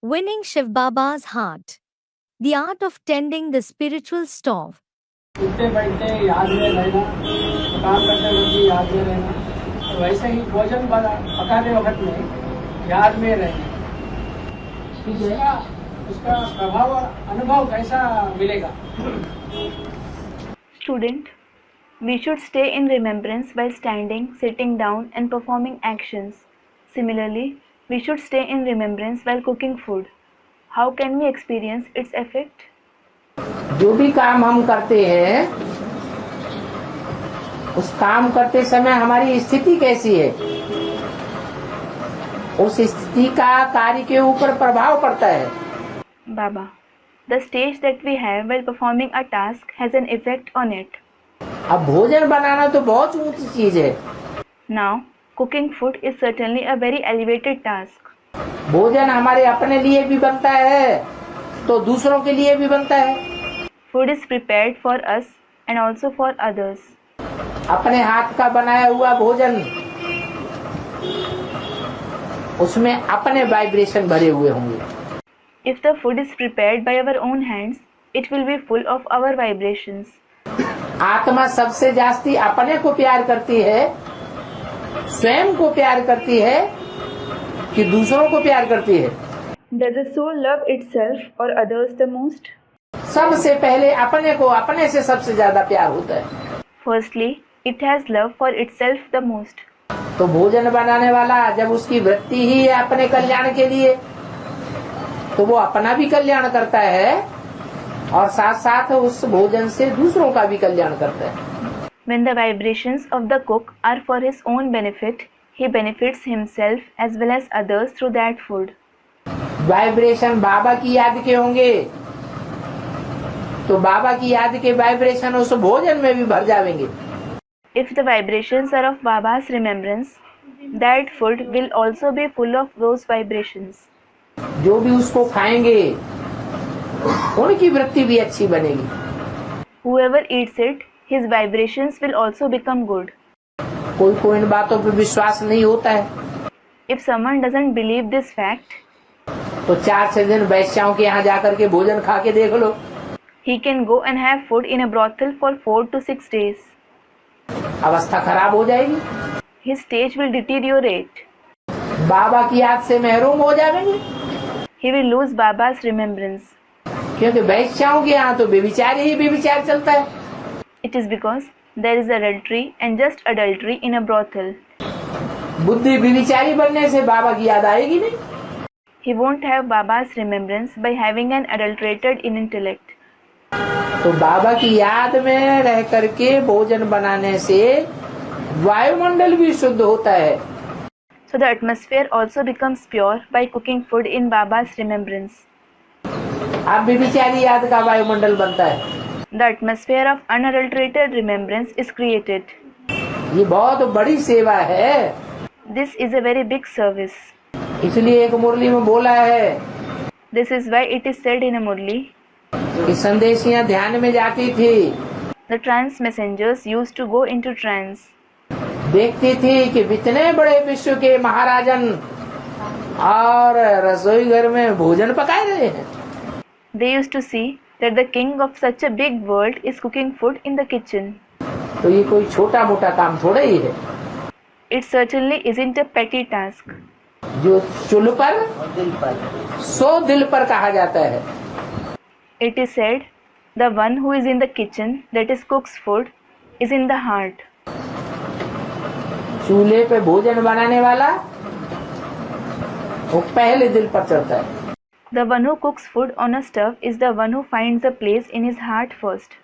Winning Shiv Baba's Heart. The art of tending the spiritual stove. उठते बैठते याद में रहना, काम करते वक्त भी याद में रहना, तो वैसे ही भोजन पकाने वक्त में याद में रहना। उसका प्रभाव और अनुभव कैसा मिलेगा? Student, we should stay in remembrance while standing, sitting down and performing actions. Similarly, we should stay in remembrance while cooking food. How can we experience its effect? जो भी काम हम करते हैं, उस काम करते समय हमारी स्थिति कैसी है, उस स्थिति का कार्य के ऊपर प्रभाव पड़ता है। Baba, the stage that we have while performing a task has an effect on it. अब भोजन बनाना तो बहुत ऊंची चीज है। Now, cooking food is certainly a very elevated task. भोजन हमारे अपने लिए भी बनता है, तो दूसरों के लिए भी बनता है। Food is prepared for us and also for others. अपने हाथ का बनाया हुआ भोजन, उसमें अपने वाइब्रेशन भरे हुए होंगे। If the food is prepared by our own hands, it will be full of our vibrations. आत्मा सबसे जास्ती अपने को प्यार करती है, स्वयं को प्यार करती है कि दूसरों को प्यार करती है? Does the soul love itself or others the most? सबसे पहले अपने को अपने से सबसे ज्यादा प्यार होता है। Firstly, it has love for itself the most. तो भोजन बनाने वाला जब उसकी वृत्ति ही है अपने कल्याण के लिए, तो वो अपना भी कल्याण करता है और साथ साथ उस भोजन से दूसरों का भी कल्याण करता है। When the vibrations of the cook are for his own benefit, he benefits himself as well as others through that food. Vibration बाबा की याद के होंगे, तो बाबा की याद के वाइब्रेशन उस भोजन में भी भर जाएंगे। If the vibrations are of Baba's remembrance, that food will also be full of those vibrations. जो भी उसको खाएंगे, उनकी वृत्ति भी अच्छी बनेगी। Whoever eats it, his vibrations will also become good. कोई को इन बातों पर विश्वास नहीं होता है, If someone doesn't believe this fact, तो 4-6 दिन वैश्याओं के यहाँ जाकर के भोजन खा के देख लो। he can go and have food in a brothel for 4 to 6 days. अवस्था खराब हो जाएगी, His stage will deteriorate. बाबा की याद से महरूम हो जाएंगे, He will lose Baba's remembrance. क्योंकि वैश्याओं के यहाँ तो बेविचार ही बेविचार चलता है। It is because there is adultery and just adultery in a brothel. बुद्धि बेविचारी बनने से बाबा की याद आएगी नहीं। He won't have Baba's remembrance by having an adulterated in intellect. तो बाबा की याद में रह करके भोजन बनाने से वायुमंडल भी शुद्ध होता है। So the atmosphere also becomes pure by cooking food in Baba's remembrance. अब बेविचारी याद का वायुमंडल बनता है। The atmosphere of unadulterated remembrance is created. ये बहुत बड़ी सेवा है। This is a very big service. इसलिए एक मुरली में बोला है This is why it is said in a Murli, कि संदेशियां ध्यान में जाती थी, the trance messengers used to go into trance. देखती थी कि इतने बड़े विश्व के महाराजन और रसोई घर में भोजन पकाए रहे हैं। They used to see that the king of such a big world is cooking food in the kitchen. तो ये कोई छोटा मोटा काम थोड़ा ही है। It certainly isn't a petty task. जो चुल पर सो दिल पर कहा जाता है। It is said, the one who is in the kitchen, that is cooks food, is in the heart. चूल्हे पे भोजन बनाने वाला वो पहले दिल पर चढ़ता है। The one who cooks food on a stove is the one who finds a place in his heart first.